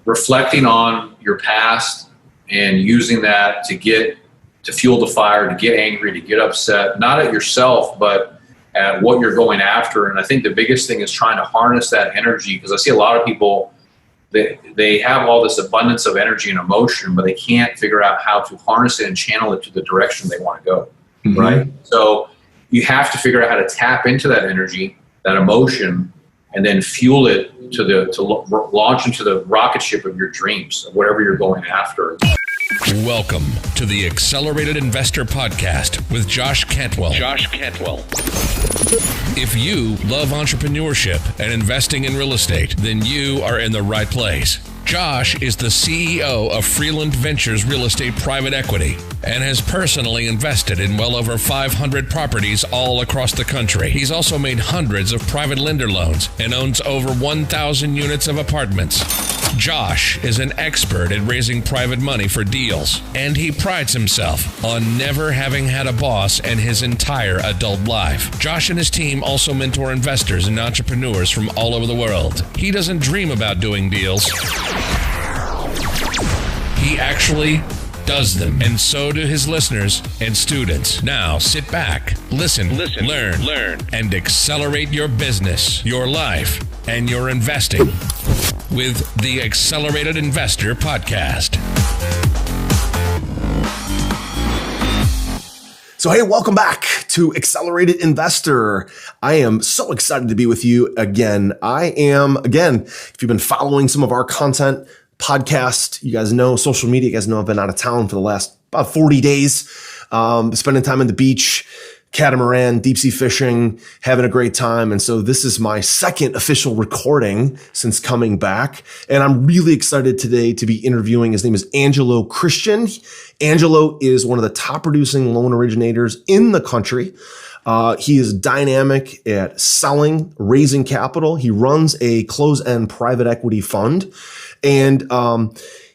reflecting on your past and using that to fuel the fire, to get angry, to get upset, not at yourself, but at what you're going after. And I think the biggest thing is trying to harness that energy, because I see a lot of people, they have all this abundance of energy and emotion, but they can't figure out how to harness it and channel it to the direction they want to go, right? So you have to figure out how to tap into that energy, that emotion, and then fuel it to launch into the rocket ship of your dreams, of whatever you're going after. Welcome to the Accelerated Investor Podcast with Josh Cantwell. If you love entrepreneurship and investing in real estate, then you are in the right place. Josh is the CEO of Freeland Ventures Real Estate Private Equity and has personally invested in well over 500 properties all across the country. He's also made hundreds of private lender loans and owns over 1,000 units of apartments. Josh is an expert at raising private money for deals, and he prides himself on never having had a boss in his entire adult life. Josh and his team also mentor investors and entrepreneurs from all over the world. He doesn't dream about doing deals. He actually does them, and so do his listeners and students. Now sit back, listen, learn, and accelerate your business, your life, and your investing with the Accelerated Investor Podcast. So, hey, welcome back to Accelerated Investor. I am so excited to be with you again. If you've been following some of our content, podcast, you guys know, social media, you guys know I've been out of town for the last about 40 days, spending time on the beach, catamaran, deep sea fishing, having a great time. And so this is my second official recording since coming back. And I'm really excited today to be interviewing. His name is Angelo Christian. Angelo is one of the top producing loan originators in the country. He is dynamic at selling, raising capital. He runs a closed-end private equity fund. And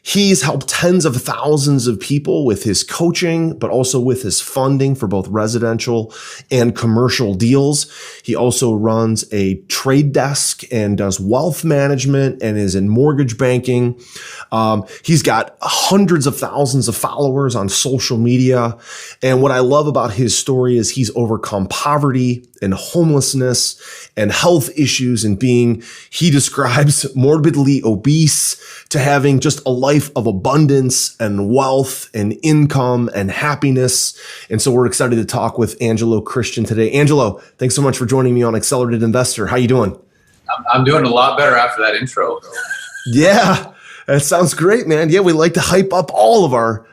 he's helped tens of thousands of people with his coaching, but also with his funding for both residential and commercial deals. He also runs a trade desk and does wealth management and is in mortgage banking. He's got hundreds of thousands of followers on social media. And what I love about his story is he's overcome poverty and homelessness and health issues and being, he describes, morbidly obese to having just a life of abundance and wealth and income and happiness. And so we're excited to talk with Angelo Christian today. Angelo, thanks so much for joining me on Accelerated Investor. How you doing? I'm doing a lot better after that intro. Yeah, that sounds great, man. Yeah, we like to hype up all of our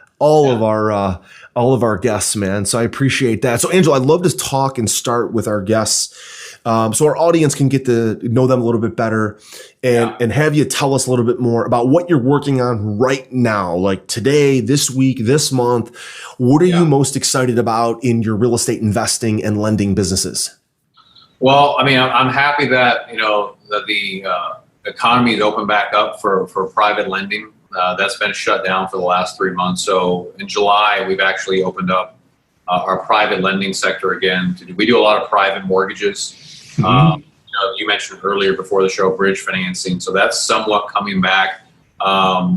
guests, man. So I appreciate that. So Angelo, I'd love to talk and start with our guests. So our audience can get to know them a little bit better and have you tell us a little bit more about what you're working on right now, like today, this week, this month. What are you most excited about in your real estate investing and lending businesses? Well, I mean, I'm happy that, that the economy is open back up for private lending. That's been shut down for the last 3 months. So in July, we've actually opened up our private lending sector again. We do a lot of private mortgages. You mentioned earlier before the show, bridge financing. So that's somewhat coming back.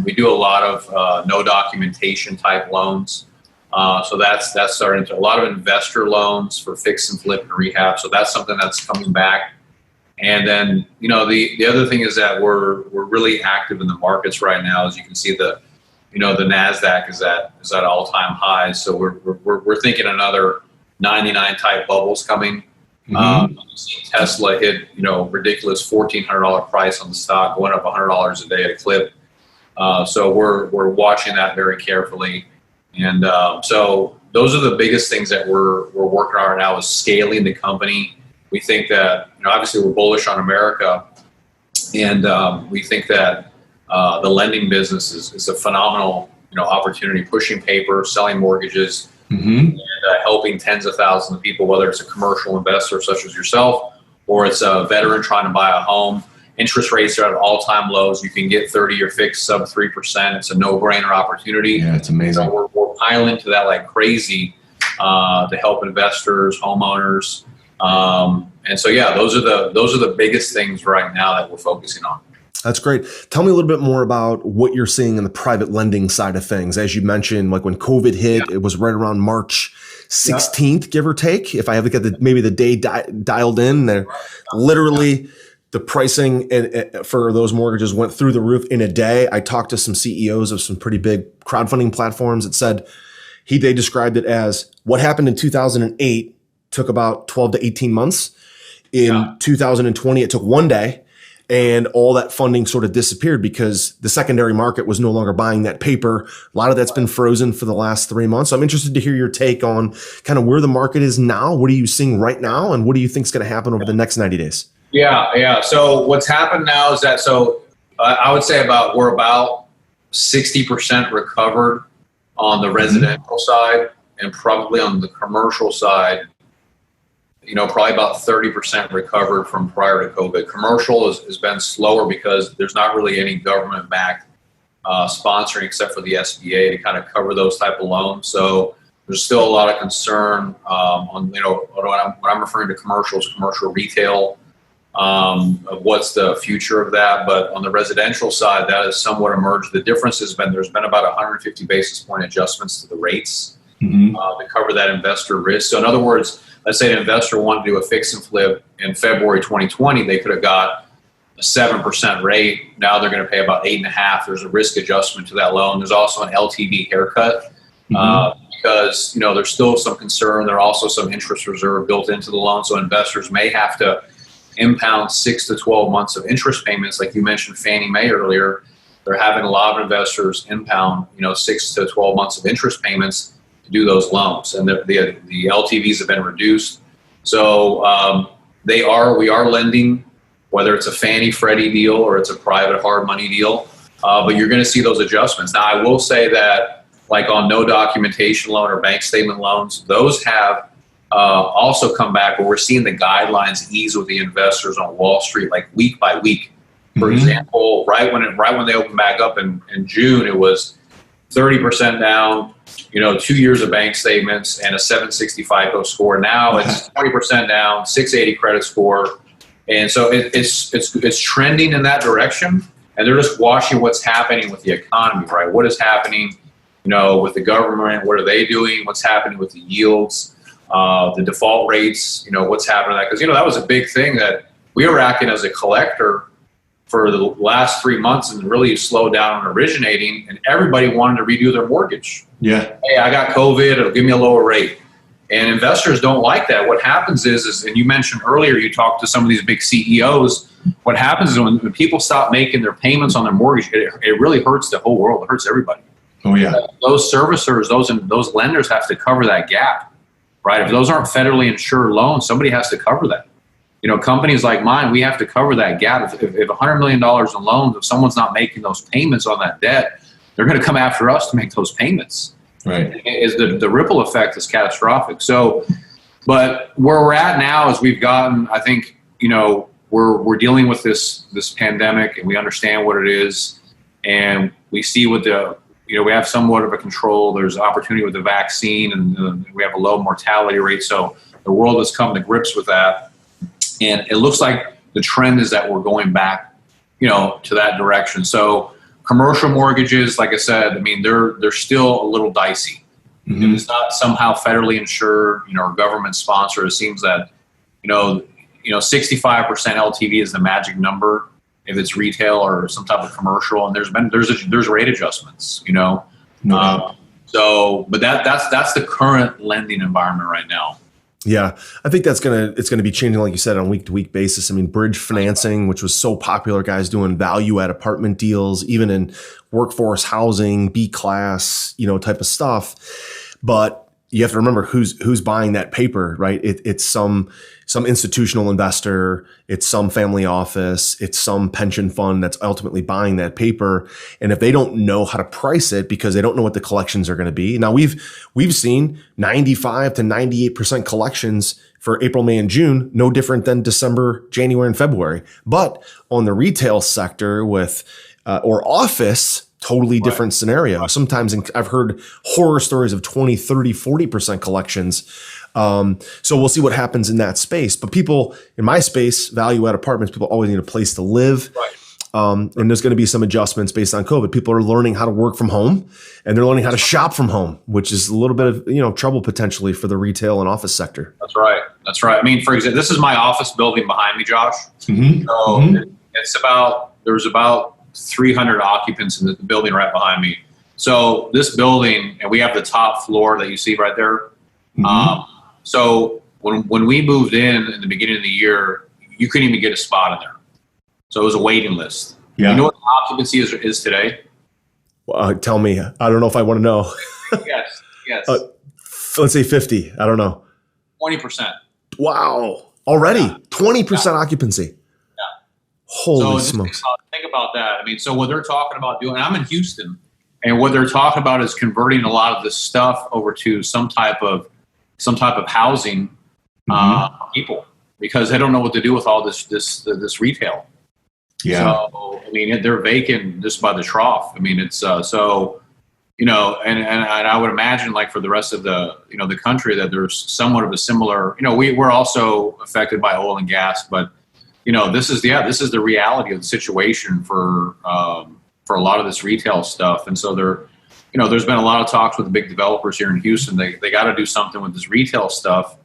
We do a lot of no documentation type loans. So that's starting to, a lot of investor loans for fix and flip and rehab. So that's something that's coming back. And then, the other thing is that we're really active in the markets right now. As you can see, the NASDAQ is at all-time highs. So we're thinking another 99 type bubbles coming. You've seen Tesla hit, ridiculous $1,400 price on the stock, going up $100 a day at a clip. So we're watching that very carefully. And so those are the biggest things that we're working on right now, is scaling the company. We think that, obviously we're bullish on America, and we think that the lending business is a phenomenal, opportunity, pushing paper, selling mortgages, and helping tens of thousands of people, whether it's a commercial investor such as yourself, or it's a veteran trying to buy a home. Interest rates are at all-time lows. You can get 30-year fixed sub 3%. It's a no-brainer opportunity. Yeah, it's amazing. So we're piling into that like crazy to help investors, homeowners. And so, those are the biggest things right now that we're focusing on. That's great. Tell me a little bit more about what you're seeing in the private lending side of things. As you mentioned, like when COVID hit, it was right around March 16th, give or take. If I have to get maybe the day dialed in there, literally the pricing for those mortgages went through the roof in a day. I talked to some CEOs of some pretty big crowdfunding platforms that said they described it as what happened in 2008 took about 12 to 18 months. In 2020, it took one day. And all that funding sort of disappeared because the secondary market was no longer buying that paper. A lot of that's been frozen for the last 3 months. So I'm interested to hear your take on kind of where the market is now. What are you seeing right now? And what do you think is going to happen over the next 90 days? Yeah. So what's happened now is that, I would say we're about 60% recovered on the residential side, and probably on the commercial side, probably about 30% recovered from prior to COVID. Commercial has been slower because there's not really any government-backed sponsoring except for the SBA to kind of cover those type of loans. So there's still a lot of concern on, when I'm referring to commercials, commercial retail, of what's the future of that. But on the residential side, that has somewhat emerged. The difference has been there's been about 150 basis point adjustments to the rates to cover that investor risk. So in other words, let's say an investor wanted to do a fix and flip in February 2020, they could have got a 7% rate. Now they're going to pay about 8.5%. There's a risk adjustment to that loan. There's also an LTV haircut because there's still some concern. There are also some interest reserve built into the loan, so investors may have to impound 6 to 12 months of interest payments. Like you mentioned Fannie Mae earlier, they're having a lot of investors impound 6 to 12 months of interest payments to do those loans, and the LTVs have been reduced. So we are lending, whether it's a Fannie Freddie deal or it's a private hard money deal, but you're going to see those adjustments. Now, I will say that, like on no documentation loan or bank statement loans, those have also come back where we're seeing the guidelines ease with the investors on Wall Street, like week by week. For example, right when they opened back up in June, it was 30% down, 2 years of bank statements and a 760 FICO score. Now it's 20% down, 680 credit score. And so it's trending in that direction. And they're just watching what's happening with the economy, right? What is happening, with the government? What are they doing? What's happening with the yields, the default rates, what's happening to that? Because, that was a big thing that we were acting as a collector for the last 3 months and really slowed down on originating, and everybody wanted to redo their mortgage. Yeah. Hey, I got COVID, it'll give me a lower rate. And investors don't like that. What happens is, and you mentioned earlier, you talked to some of these big CEOs, what happens is when people stop making their payments on their mortgage, it really hurts the whole world. It hurts everybody. Oh, yeah. Those servicers, those lenders have to cover that gap, right? If those aren't federally insured loans, somebody has to cover that. Companies like mine, we have to cover that gap. If $100 million in loans, if someone's not making those payments on that debt, they're going to come after us to make those payments. Right. The ripple effect is catastrophic. So, but where we're at now is we've gotten, I think, we're dealing with this pandemic, and we understand what it is, and we see what we have somewhat of a control. There's opportunity with the vaccine, and we have a low mortality rate. So the world has come to grips with that. And it looks like the trend is that we're going back, to that direction. So commercial mortgages, like I said, they're still a little dicey. If it's not somehow federally insured, or government sponsored, it seems that, 65% LTV is the magic number if it's retail or some type of commercial. And there's rate adjustments, So, but that's the current lending environment right now. Yeah, I think it's going to be changing, like you said, on a week-to-week basis. Bridge financing, which was so popular, guys doing value-add apartment deals, even in workforce housing, B-class, type of stuff. But you have to remember who's buying that paper, right? It's some institutional investor, it's some family office, it's some pension fund that's ultimately buying that paper. And if they don't know how to price it because they don't know what the collections are going to be. Now we've seen 95 to 98% collections for April, May, and June, no different than December, January, and February. But on the retail sector with or office, totally different scenario. Sometimes I've heard horror stories of 20, 30, 40% collections. So we'll see what happens in that space. But people in my space, value add apartments, people always need a place to live. And there's going to be some adjustments based on COVID. People are learning how to work from home, and they're learning how to shop from home, which is a little bit of trouble potentially for the retail and office sector. That's right. I mean, for example, this is my office building behind me, Josh. Mm-hmm. So there's about 300 occupants in the building right behind me. So this building, and we have the top floor that you see right there. Mm-hmm. So when we moved in the beginning of the year, you couldn't even get a spot in there. So it was a waiting list. Yeah. You know what the occupancy is today? Tell me. I don't know if I want to know. Yes. Let's say 50. I don't know. 20%. Wow. Already 20% occupancy. Yeah. Holy smokes. Think about that. I mean, so what they're talking about doing, I'm in Houston, and what they're talking about is converting a lot of this stuff over to some type of housing people, because they don't know what to do with all this retail. Yeah. So, I mean, they're vacant just by the trough. I mean, it's and I would imagine, like, for the rest of the country, that there's somewhat of a similar, we're also affected by oil and gas, but this is the reality of the situation for a lot of this retail stuff. And so there's been a lot of talks with the big developers here in Houston. They got to do something with this retail stuff.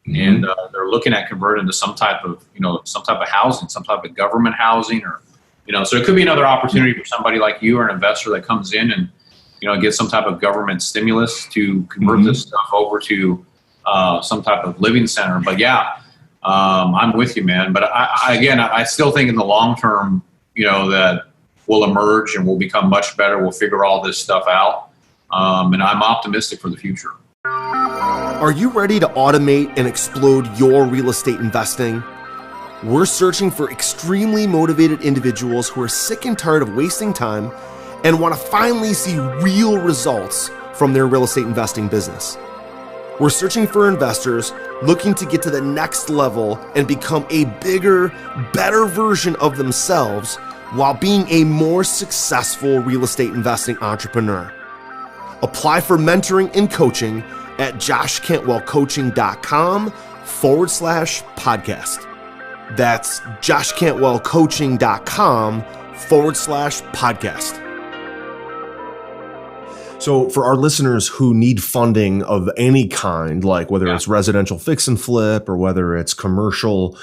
And they're looking at converting to some type of housing, some type of government housing, or so it could be another opportunity for somebody like you or an investor that comes in and get some type of government stimulus to convert this stuff over to some type of living center. But yeah, I'm with you, man. But I still think in the long term, that we'll emerge and we'll become much better. We'll figure all this stuff out, and I'm optimistic for the future. Are you ready to automate and explode your real estate investing? We're searching for extremely motivated individuals who are sick and tired of wasting time and want to finally see real results from their real estate investing business. We're searching for investors looking to get to the next level and become a bigger, better version of themselves while being a more successful real estate investing entrepreneur. Apply for mentoring and coaching at joshcantwellcoaching.com/podcast. That's joshcantwellcoaching.com/podcast. So for our listeners who need funding of any kind, like whether it's residential fix and flip or whether it's commercial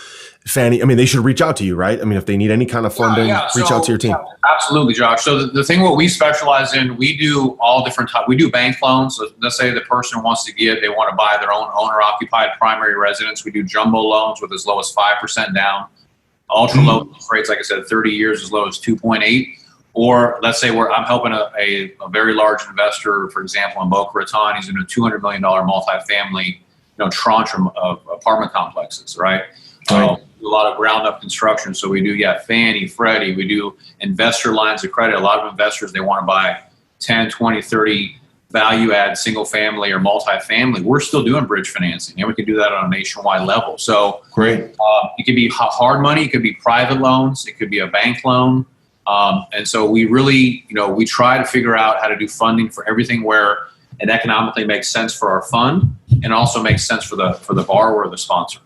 Fannie, I mean, they should reach out to you, right? I mean, if they need any kind of funding, reach out to your team. Absolutely, Josh. So the thing what we specialize in, we do all different types. We do bank loans. So let's say the person wants to they want to buy their own owner-occupied primary residence. We do jumbo loans with as low as 5% down. Ultra low rates, like I said, 30 years as low as 2.8. Or let's say I'm helping a very large investor, for example, in Boca Raton. He's in a $200 million multifamily, tranche of apartment complexes, right? So a lot of ground up construction. So we do, Fannie, Freddie. We do investor lines of credit. A lot of investors, they want to buy 10, 20, 30 value add single family or multifamily. We're still doing bridge financing, and we can do that on a nationwide level. So great. It could be hard money. It could be private loans. It could be a bank loan. And so we really, we try to figure out how to do funding for everything where it economically makes sense for our fund and also makes sense for the borrower or the sponsor.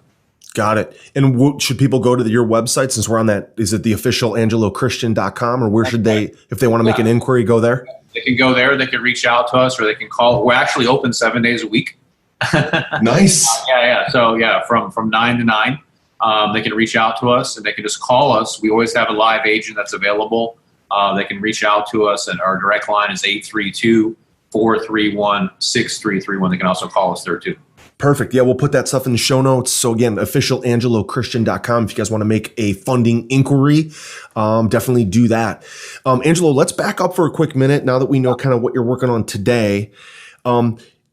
Got it. And should people go to your website, since we're on that? Is it the official angelochristian.com, or where should they, if they want to make an inquiry, go there? They can go there. They can reach out to us, or they can call. We're actually open 7 days a week. Nice. So from 9 to 9, they can reach out to us, and they can just call us. We always have a live agent that's available. They can reach out to us, and our direct line is 832-431-6331. They can also call us there too. Perfect. Yeah, we'll put that stuff in the show notes. So again, official angelochristian.com. If you guys want to make a funding inquiry, definitely do that. Angelo, let's back up for a quick minute now that we know kind of what you're working on today.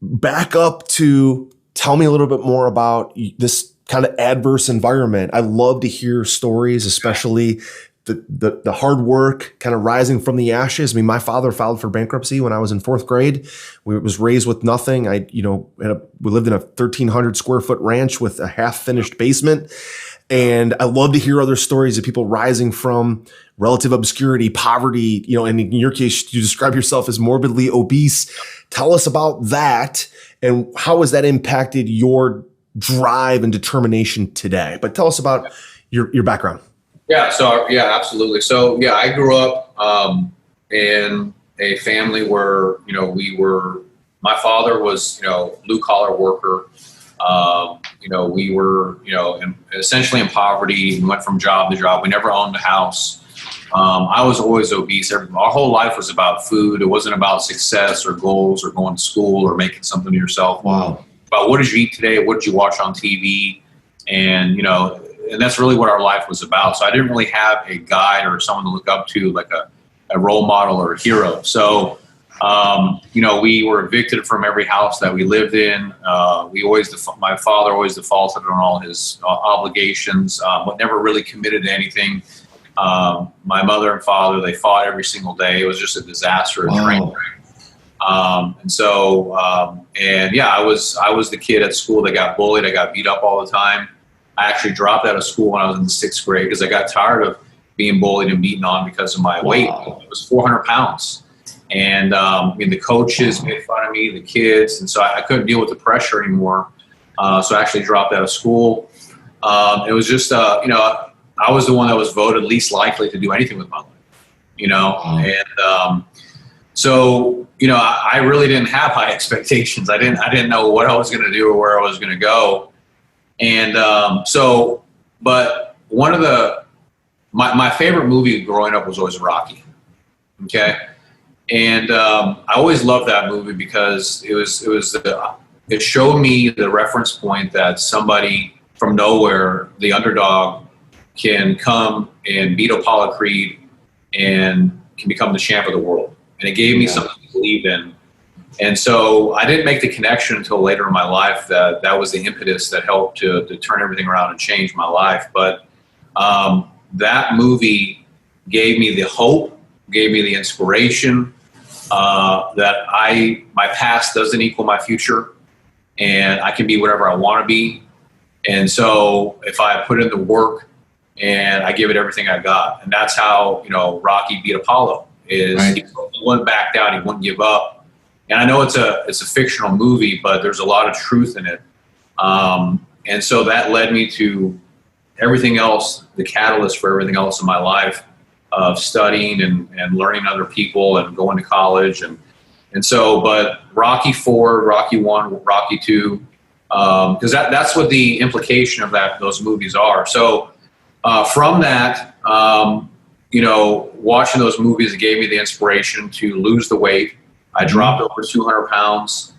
Back up to tell me a little bit more about this kind of adverse environment. I love to hear stories, especially the hard work kind of rising from the ashes. I mean, my father filed for bankruptcy when I was in fourth grade. We was raised with nothing. We lived in a 1,300 square foot ranch with a half finished basement. And I love to hear other stories of people rising from relative obscurity, poverty, and in your case, you describe yourself as morbidly obese. Tell us about that and how has that impacted your drive and determination today? But tell us about your background. Yeah. So yeah, absolutely. So yeah, I grew up in a family where my father was blue collar worker. We were essentially in poverty. We went from job to job. We never owned a house. I was always obese. Our whole life was about food. It wasn't about success or goals or going to school or making something of yourself. Wow. But what did you eat today? What did you watch on TV? And and that's really what our life was about. So I didn't really have a guide or someone to look up to, like a role model or a hero. So we were evicted from every house that we lived in. My father always defaulted on all his obligations, but never really committed to anything. My mother and father, they fought every single day. It was just a disaster, a train wreck. I was the kid at school that got bullied. I got beat up all the time. I actually dropped out of school when I was in the 6th grade because I got tired of being bullied and beaten on because of my weight. It was 400 pounds. And the coaches made fun of me, the kids, and so I couldn't deal with the pressure anymore. So I actually dropped out of school. It was just, I was the one that was voted least likely to do anything with my life, and I really didn't have high expectations. I didn't know what I was going to do or where I was going to go. And but one of my favorite movie growing up was always Rocky. Okay. And I always loved that movie because it showed me the reference point that somebody from nowhere, the underdog, can come and beat Apollo Creed and can become the champ of the world. And it gave me something to believe in. And so I didn't make the connection until later in my life that was the impetus that helped to turn everything around and change my life. But that movie gave me the hope, gave me the inspiration that my past doesn't equal my future, and I can be whatever I want to be. And so if I put in the work and I give it everything I got, and that's how Rocky beat Apollo. He wouldn't back down, he wouldn't give up. And I know it's a fictional movie, but there's a lot of truth in it. And so that led me to everything else, the catalyst for everything else in my life of studying and learning other people and going to college. And so, but Rocky 4, Rocky 1, Rocky 2, because that's what the implication of those movies are. So from that, watching those movies, it gave me the inspiration to lose the weight. I dropped over 200 pounds,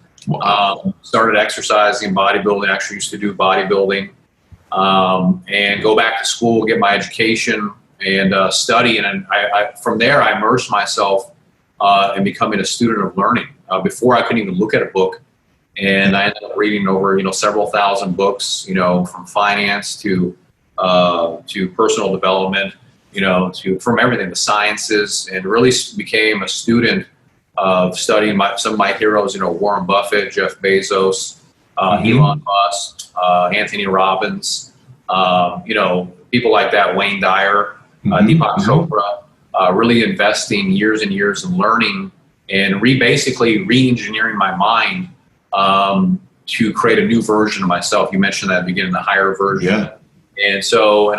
started exercising, bodybuilding. Actually used to do bodybuilding, and go back to school, get my education, and study. And from there, I immersed myself in becoming a student of learning. Before I couldn't even look at a book, and I ended up reading over several thousand books, from finance to personal development, from everything, the sciences, and really became a student of studying some of my heroes, Warren Buffett, Jeff Bezos, Elon Musk, Anthony Robbins, people like that, Wayne Dyer, Deepak Chopra, really investing years and years in learning and basically re-engineering my mind to create a new version of myself. You mentioned that at the beginning, the higher version. Yeah. And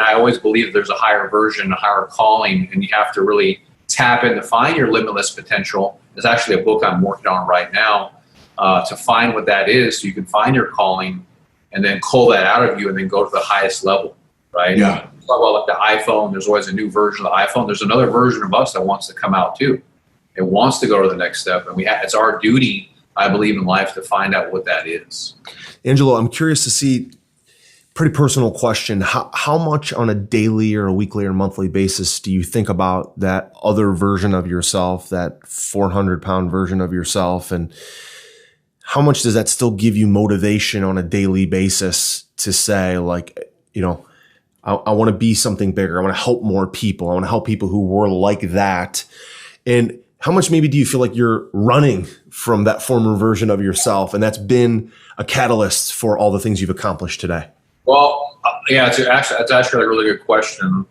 I always believe there's a higher version, a higher calling, and you have to really tap in to find your limitless potential. There's actually a book I'm working on right now to find what that is, so you can find your calling and then cull that out of you and then go to the highest level, right? Yeah. Talk about like the iPhone. There's always a new version of the iPhone. There's another version of us that wants to come out too. It wants to go to the next step, and it's our duty, I believe, in life to find out what that is. Angelo, I'm curious to see. Pretty personal question. How much on a daily or a weekly or monthly basis do you think about that other version of yourself, that 400-pound version of yourself? And how much does that still give you motivation on a daily basis to say, like, I want to be something bigger. I want to help more people. I want to help people who were like that. And how much maybe do you feel like you're running from that former version of yourself? And that's been a catalyst for all the things you've accomplished today. Well, it's actually a really good question.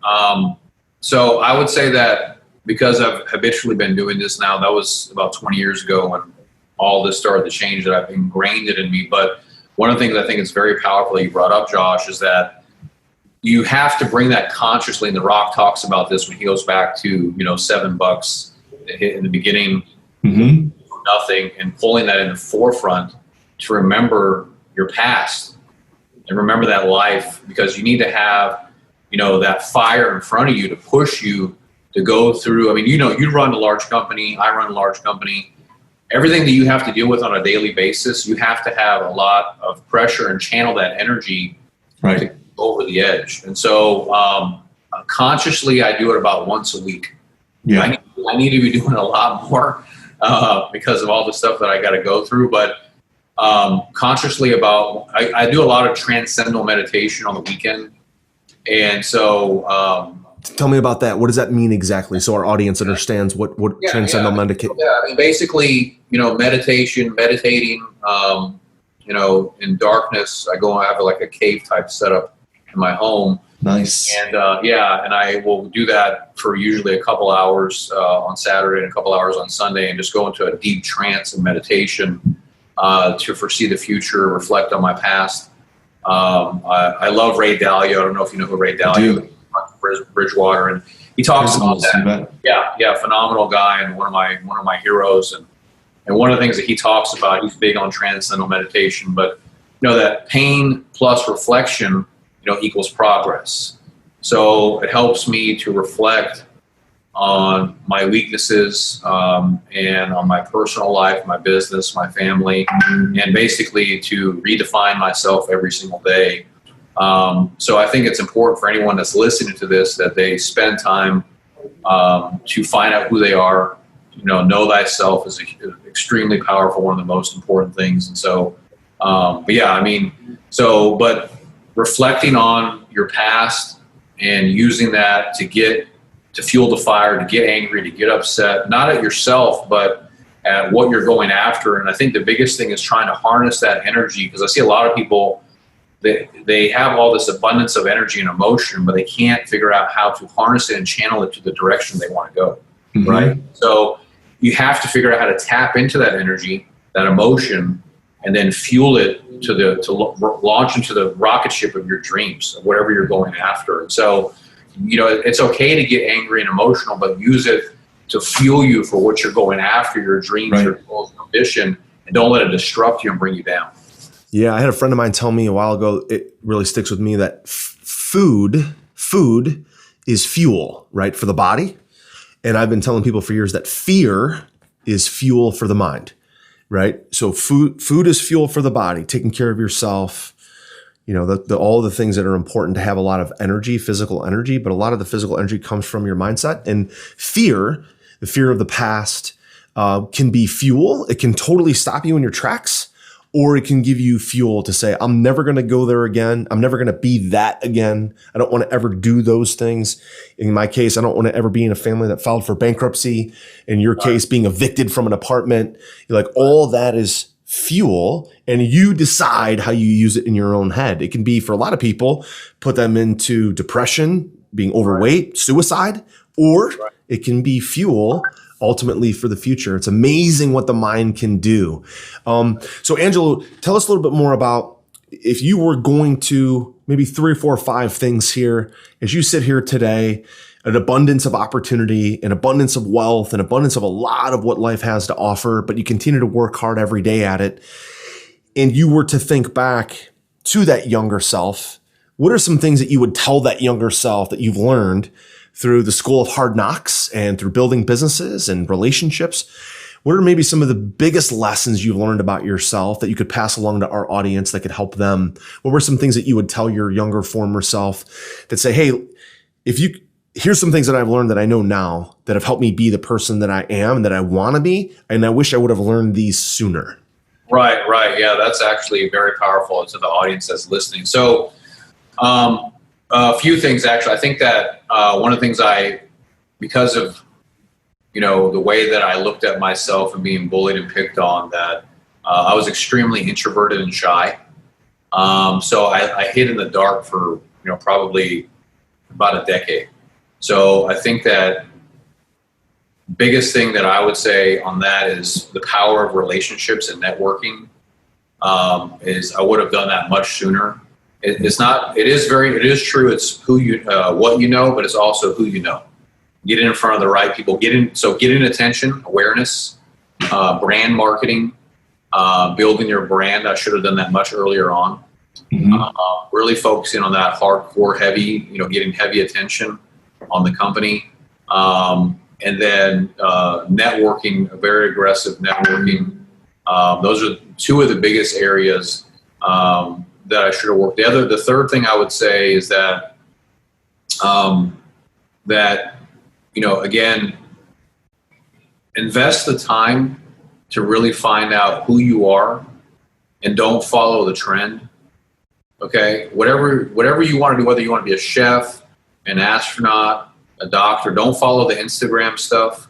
So I would say that because I've habitually been doing this now, that was about 20 years ago when all this started to change, that I've ingrained it in me. But one of the things I think is very powerful that you brought up, Josh, is that you have to bring that consciously. And The Rock talks about this when he goes back to, $7 in the beginning, nothing, and pulling that in the forefront to remember your past and remember that life, because you need to have, that fire in front of you to push you to go through. I mean, you run a large company, I run a large company. Everything that you have to deal with on a daily basis, you have to have a lot of pressure and channel that energy to go over the edge. And so consciously, I do it about once a week. Yeah. I need to be doing a lot more because of all the stuff that I got to go through. But consciously I do a lot of transcendental meditation on the weekend. And so tell me about that. What does that mean exactly, so our audience understands what transcendental meditation? Yeah, I mean, basically, meditating, in darkness. I have like a cave type setup in my home. Nice. And and I will do that for usually a couple hours on Saturday and a couple hours on Sunday, and just go into a deep trance and meditation to foresee the future, reflect on my past. I love Ray Dalio. I don't know if you know who Ray Dalio is. Bridgewater, and he talks about that. Yeah, phenomenal guy and one of my heroes. And one of the things that he talks about, he's big on transcendental meditation, but that pain plus reflection, equals progress. So it helps me to reflect on my weaknesses and on my personal life, my business, my family, and basically to redefine myself every single day. So I think it's important for anyone that's listening to this that they spend time to find out who they are. Know thyself is extremely powerful, one of the most important things. And so, but reflecting on your past and using that to fuel the fire, to get angry, to get upset, not at yourself, but at what you're going after. And I think the biggest thing is trying to harness that energy, because I see a lot of people, they have all this abundance of energy and emotion, but they can't figure out how to harness it and channel it to the direction they want to go, right? So you have to figure out how to tap into that energy, that emotion, and then fuel it to launch into the rocket ship of your dreams, of whatever you're going after. And so, it's okay to get angry and emotional, but use it to fuel you for what you're going after, your dreams, your goals, your ambition, and don't let it disrupt you and bring you down. Yeah, I had a friend of mine tell me a while ago, it really sticks with me, that food is fuel, right, for the body. And I've been telling people for years that fear is fuel for the mind, right? So food is fuel for the body, taking care of yourself, all the things that are important to have a lot of energy, physical energy, but a lot of the physical energy comes from your mindset. And fear, the fear of the past, can be fuel. It can totally stop you in your tracks. Or it can give you fuel to say, I'm never going to go there again. I'm never going to be that again. I don't want to ever do those things. In my case, I don't want to ever be in a family that filed for bankruptcy. In your case, being evicted from an apartment. You're like, all that is fuel, and you decide how you use it in your own head. It can be, for a lot of people, put them into depression, being overweight, suicide, or it can be fuel ultimately for the future. It's amazing what the mind can do. So Angelo, tell us a little bit more about, if you were going to maybe 3 or 4 or 5 things here, as you sit here today, an abundance of opportunity, an abundance of wealth, an abundance of a lot of what life has to offer, but you continue to work hard every day at it. And you were to think back to that younger self, what are some things that you would tell that younger self that you've learned through the school of hard knocks and through building businesses and relationships? What are maybe some of the biggest lessons you've learned about yourself that you could pass along to our audience that could help them? What were some things that you would tell your younger former self that say, hey, here's some things that I've learned that I know now that have helped me be the person that I am and that I want to be, and I wish I would have learned these sooner? Right. Yeah, that's actually very powerful to the audience that's listening. So, a few things, actually. I think that one of the things because of, the way that I looked at myself and being bullied and picked on, that I was extremely introverted and shy. So I hid in the dark for, probably about a decade. So I think that biggest thing that I would say on that is the power of relationships and networking. Is I would have done that much sooner. It is true. It's who you, what you know, but it's also who you know. Get in front of the right people. Getting attention, awareness, brand marketing, building your brand. I should have done that much earlier on. Really focusing on that hardcore heavy, getting heavy attention on the company. And then networking, very aggressive networking. Those are two of the biggest areas that I should have worked. The third thing I would say is that again, invest the time to really find out who you are, and don't follow the trend. Okay, whatever you want to do, whether you want to be a chef, an astronaut, a doctor, don't follow the Instagram stuff.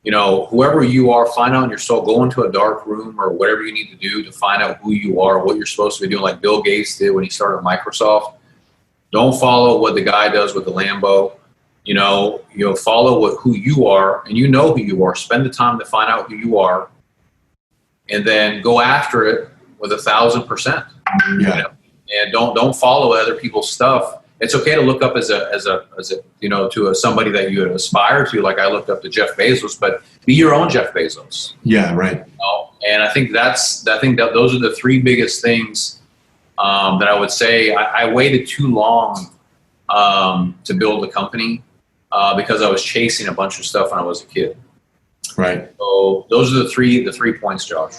Whoever you are, find out in your soul. Go into a dark room or whatever you need to do to find out who you are, what you're supposed to be doing, like Bill Gates did when he started Microsoft. Don't follow what the guy does with the Lambo. Follow who you are, and who you are. Spend the time to find out who you are, and then go after it with 1,000%. Yeah. And don't follow other people's stuff. It's okay to look up as somebody that you aspire to. Like I looked up to Jeff Bezos, but be your own Jeff Bezos. Yeah, right. And I think that those are the three biggest things that I would say. I waited too long to build a company because I was chasing a bunch of stuff when I was a kid. Right. So those are the three points, Josh.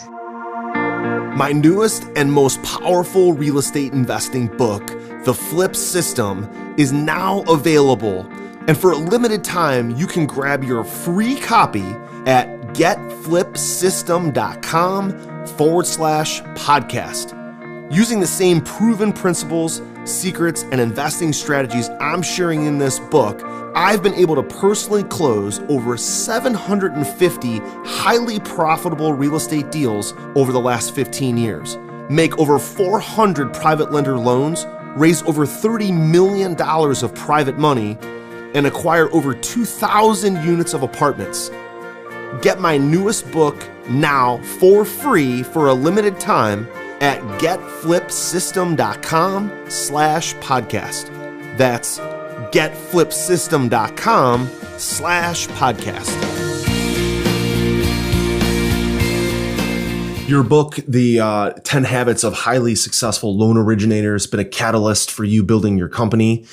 My newest and most powerful real estate investing book, The Flip System, is now available. And for a limited time, you can grab your free copy at getflipsystem.com/podcast. Using the same proven principles, secrets, and investing strategies I'm sharing in this book, I've been able to personally close over 750 highly profitable real estate deals over the last 15 years, make over 400 private lender loans, raise over $30 million of private money, and acquire over 2,000 units of apartments. Get my newest book now for free for a limited time at getflipsystem.com/podcast. That's getflipsystem.com/podcast. Your book, The 10 Habits of Highly Successful Loan Originators, has been a catalyst for you building your company.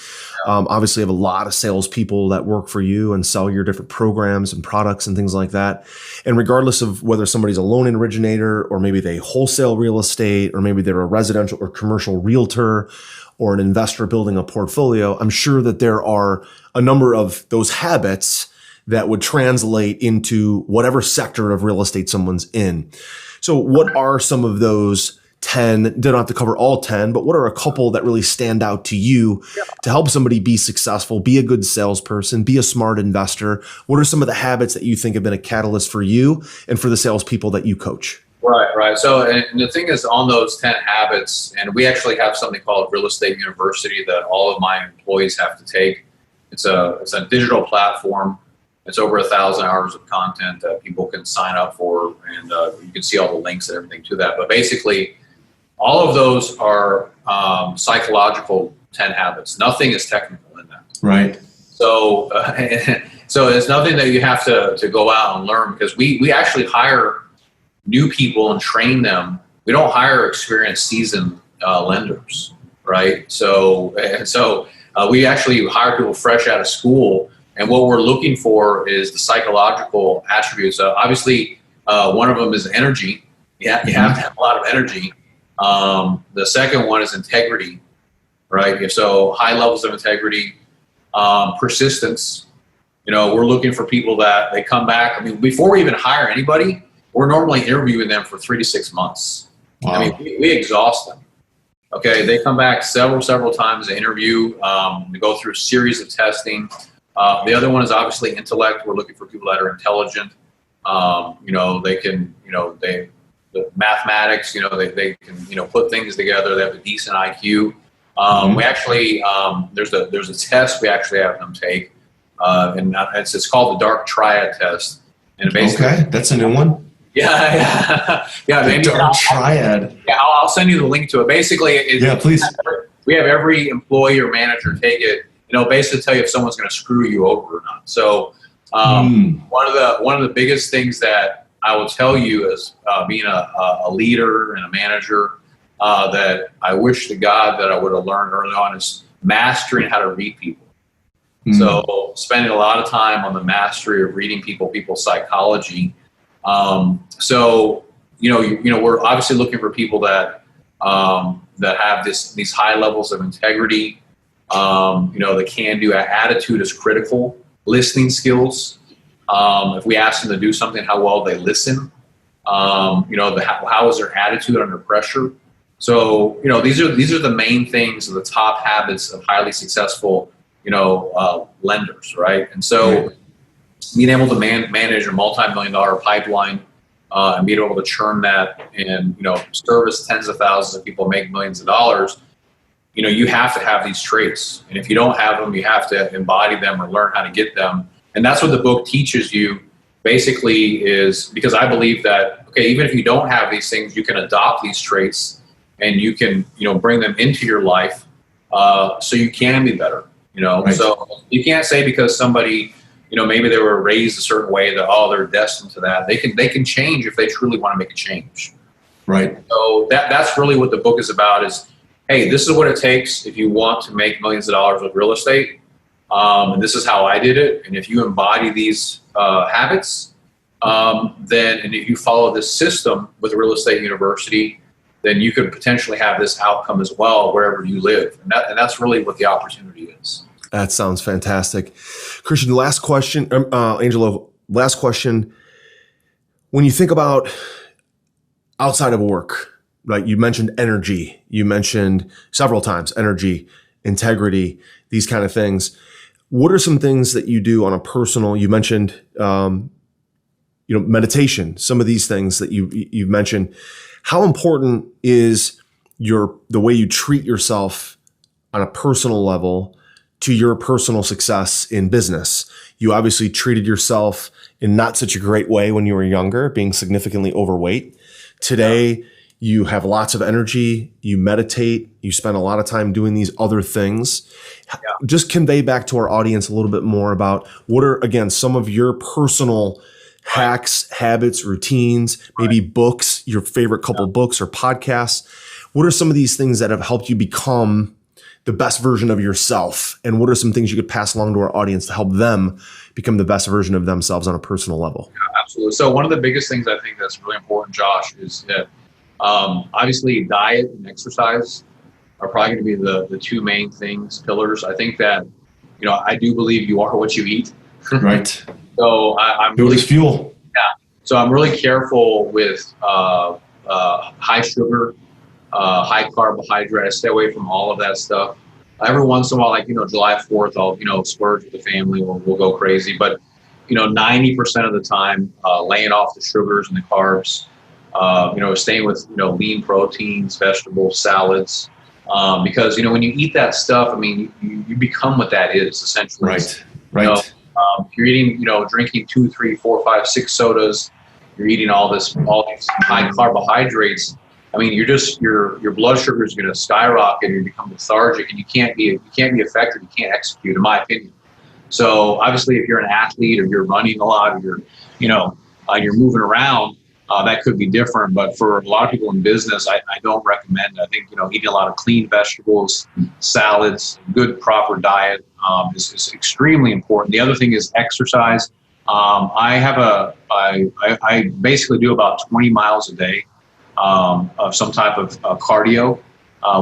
Obviously, you have a lot of salespeople that work for you and sell your different programs and products and things like that. And regardless of whether somebody's a loan originator or maybe they wholesale real estate or maybe they're a residential or commercial realtor or an investor building a portfolio, I'm sure that there are a number of those habits that would translate into whatever sector of real estate someone's in. So what are some of those 10? Don't have to cover all 10, but what are a couple that really stand out to you to help somebody be successful, be a good salesperson, be a smart investor? What are some of the habits that you think have been a catalyst for you and for the salespeople that you coach? Right. So, and the thing is, on those 10 habits, and we actually have something called Real Estate University that all of my employees have to take. It's a digital platform. It's over 1,000 hours of content that people can sign up for, and you can see all the links and everything to that. But basically, all of those are psychological 10 habits. Nothing is technical in that. Right. So, so it's nothing that you have to go out and learn, because we actually hire new people and train them. We don't hire experienced, seasoned lenders, right? So we actually hire people fresh out of school, and what we're looking for is the psychological attributes. Obviously, one of them is energy. You have to have a lot of energy. The second one is integrity, right? So high levels of integrity, persistence. We're looking for people that they come back. I mean, before we even hire anybody, we're normally interviewing them for 3 to 6 months. Wow. I mean, we exhaust them. Okay, they come back several times to interview. We go through a series of testing. The other one is obviously intellect. We're looking for people that are intelligent. They can, the mathematics, they can, put things together. They have a decent IQ. We actually, there's a test we actually have them take, and it's called the Dark Triad test. And basically, okay, that's a new one. Yeah. The Dark Triad. Yeah, I'll send you the link to it. Basically, please. we have every employee or manager take it, basically tell you if someone's going to screw you over or not. So one of the biggest things that I will tell you as being a leader and a manager that I wish to God that I would have learned early on is mastering how to read people. So spending a lot of time on the mastery of reading people's psychology. So we're obviously looking for people that have these high levels of integrity. The can-do attitude is critical. Listening skills. If we ask them to do something, how well they listen. How is their attitude under pressure? So these are the main things, the top habits of highly successful lenders, right? And so being able to manage a multi-million-dollar pipeline and being able to churn that and service tens of thousands of people, make millions of dollars, you have to have these traits. And if you don't have them, you have to embody them or learn how to get them. And that's what the book teaches you basically is, because I believe that, okay, even if you don't have these things, you can adopt these traits and you can, bring them into your life so you can be better, Right. So you can't say because somebody, maybe they were raised a certain way that, they're destined to that. They can change if they truly want to make a change. Right. So that's really what the book is about is, hey, this is what it takes if you want to make millions of dollars with real estate. And this is how I did it. And if you embody these habits, then and if you follow this system with a real estate university, then you could potentially have this outcome as well wherever you live. And that's really what the opportunity is. That sounds fantastic. Christian, last question, Angelo, last question. When you think about outside of work, right? You mentioned energy. You mentioned several times energy, integrity, these kind of things. What are some things that you do on a personal, you mentioned, meditation, some of these things that you've mentioned. How important is the way you treat yourself on a personal level to your personal success in business? You obviously treated yourself in not such a great way when you were younger, being significantly overweight. Today, you have lots of energy, you meditate, you spend a lot of time doing these other things. Yeah. Just convey back to our audience a little bit more about what are, again, some of your personal hacks, habits, routines, maybe books, your favorite couple books or podcasts. What are some of these things that have helped you become the best version of yourself? And what are some things you could pass along to our audience to help them become the best version of themselves on a personal level? Yeah, absolutely. So one of the biggest things I think that's really important, Josh, is that obviously diet and exercise are probably going to be the two main pillars. I think that, I do believe you are what you eat. Right. So I'm really fuel. Yeah. So I'm really careful with high sugar, high carbohydrate. I stay away from all of that stuff. Every once in a while, like, July 4th, I'll, splurge with the family or we'll go crazy. But, 90% of the time, laying off the sugars and the carbs, staying with, lean proteins, vegetables, salads. Because, when you eat that stuff, I mean, you become what that is essentially. Right. Right. You're eating, drinking 2, 3, 4, 5, 6 sodas. You're eating all these high carbohydrates. I mean, your blood sugar is going to skyrocket. And you become lethargic, and you can't be effective. You can't execute, in my opinion. So obviously, if you're an athlete or you're running a lot, or you're moving around, that could be different. But for a lot of people in business, I don't recommend it. I think eating a lot of clean vegetables, salads, good proper diet is extremely important. The other thing is exercise. I basically do about 20 miles a day of some type of cardio,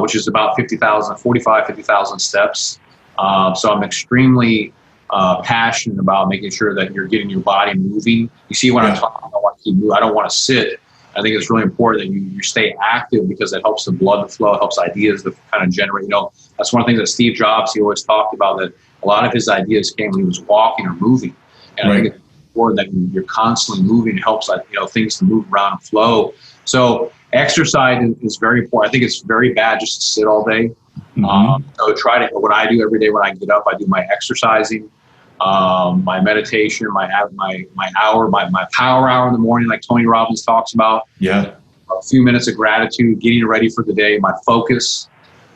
which is about 50,000 steps. So I'm extremely passionate about making sure that you're getting your body moving. You see, when I'm talking, I want to keep moving. I don't want to sit. I think it's really important that you stay active because it helps the blood to flow. It helps ideas to kind of generate. That's one of the things that Steve Jobs, he always talked about, that a lot of his ideas came when he was walking or moving. And I think it's important that you're constantly moving. It helps things to move around and flow. So exercise is very important. I think it's very bad just to sit all day. So what I do every day when I get up, I do my exercising, my meditation, my hour, my power hour in the morning, like Tony Robbins talks about. Yeah. A few minutes of gratitude, getting ready for the day, my focus.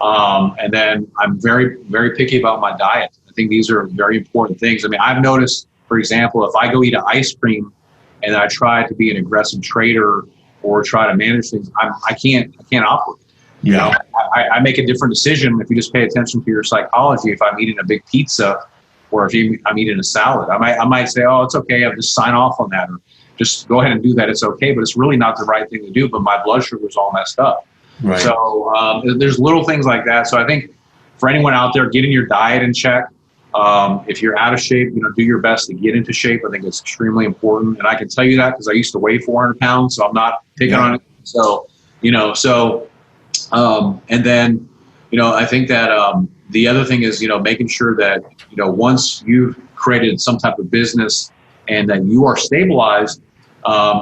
And then I'm very, very picky about my diet. I think these are very important things. I mean, I've noticed, for example, if I go eat an ice cream and I try to be an aggressive trader or try to manage things, I can't operate. You know, I make a different decision if you just pay attention to your psychology. If I'm eating a big pizza or if I'm eating a salad, I might say, oh, it's okay. I'll just sign off on that, or just go ahead and do that. It's okay. But it's really not the right thing to do. But my blood sugar is all messed up. Right. So there's little things like that. So I think for anyone out there, getting your diet in check. If you're out of shape, do your best to get into shape. I think it's extremely important. And I can tell you that because I used to weigh 400 pounds. So I'm not picking on it. So, and then, I think that the other thing is, making sure that, once you've created some type of business and that you are stabilized,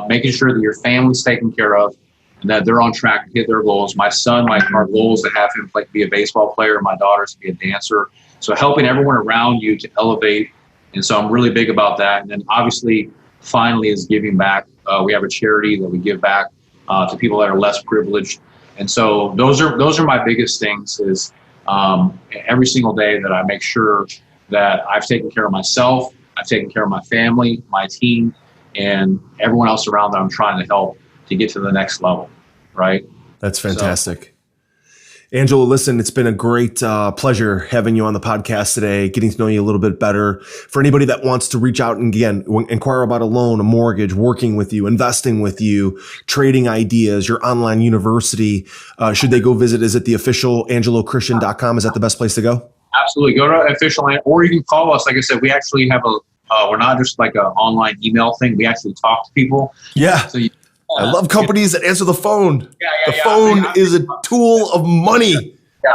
making sure that your family's taken care of and that they're on track to hit their goals. My son, our goal is to have him be a baseball player. My daughter's to be a dancer. So helping everyone around you to elevate. And so I'm really big about that. And then obviously, finally, is giving back. We have a charity that we give back to people that are less privileged. And so those are my biggest things is every single day that I make sure that I've taken care of myself, I've taken care of my family, my team, and everyone else around that I'm trying to help to get to the next level, right? That's fantastic. Angelo, listen, it's been a great pleasure having you on the podcast today, getting to know you a little bit better. For anybody that wants to reach out and, again, inquire about a loan, a mortgage, working with you, investing with you, trading ideas, your online university, should they go visit? Is it the official angelochristian.com? Is that the best place to go? Absolutely. Go to official, or you can call us. Like I said, we actually have we're not just like an online email thing. We actually talk to people. Yeah. So I love companies that answer the phone. The phone is a tool of money. Yeah,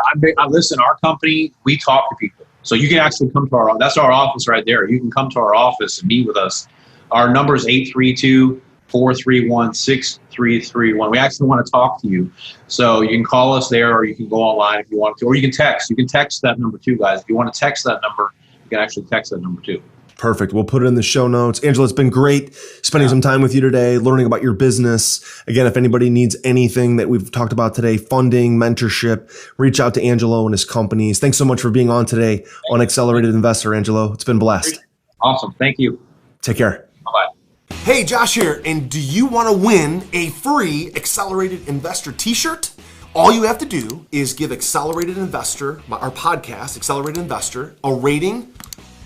listen, our company, we talk to people. So you can actually come to that's our office right there. You can come to our office and meet with us. Our number is 832-431-6331. We actually want to talk to you. So you can call us there, or you can go online if you want to, or you can text. You can text that number too, guys. If you want to text that number, you can actually text that number too. Perfect. We'll put it in the show notes. Angelo, it's been great spending some time with you today, learning about your business. Again, if anybody needs anything that we've talked about today, funding, mentorship, reach out to Angelo and his companies. Thanks so much for being on today on Accelerated Investor, Angelo. It's been blessed. Awesome. Thank you. Take care. Bye-bye. Hey, Josh here. And do you want to win a free Accelerated Investor t-shirt? All you have to do is give Accelerated Investor, our podcast, Accelerated Investor, a rating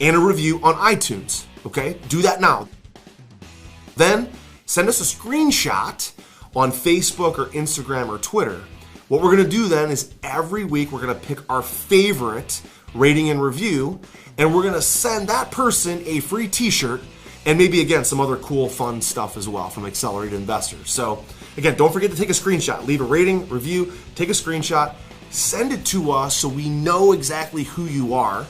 and a review on iTunes, okay? Do that now. Then send us a screenshot on Facebook or Instagram or Twitter. What we're gonna do then is every week we're gonna pick our favorite rating and review, and we're gonna send that person a free t-shirt and maybe, again, some other cool, fun stuff as well from Accelerated Investors. So again, don't forget to take a screenshot, leave a rating, review, take a screenshot, send it to us so we know exactly who you are,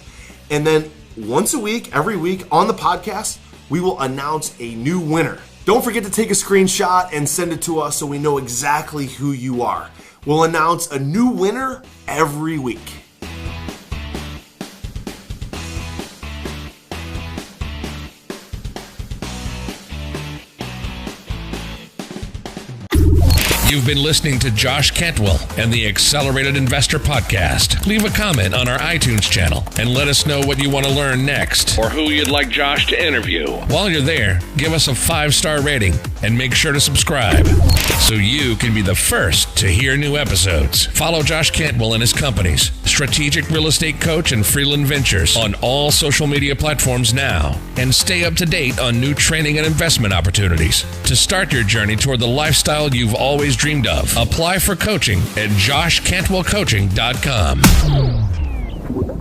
and then once a week, every week on the podcast, we will announce a new winner. Don't forget to take a screenshot and send it to us so we know exactly who you are. We'll announce a new winner every week. You've been listening to Josh Cantwell and the Accelerated Investor Podcast. Leave a comment on our iTunes channel and let us know what you want to learn next or who you'd like Josh to interview. While you're there, give us a 5-star rating and make sure to subscribe so you can be the first to hear new episodes. Follow Josh Cantwell and his companies, Strategic Real Estate Coach and Freeland Ventures, on all social media platforms now, and stay up to date on new training and investment opportunities to start your journey toward the lifestyle you've always dreamed of. Apply for coaching at joshcantwellcoaching.com.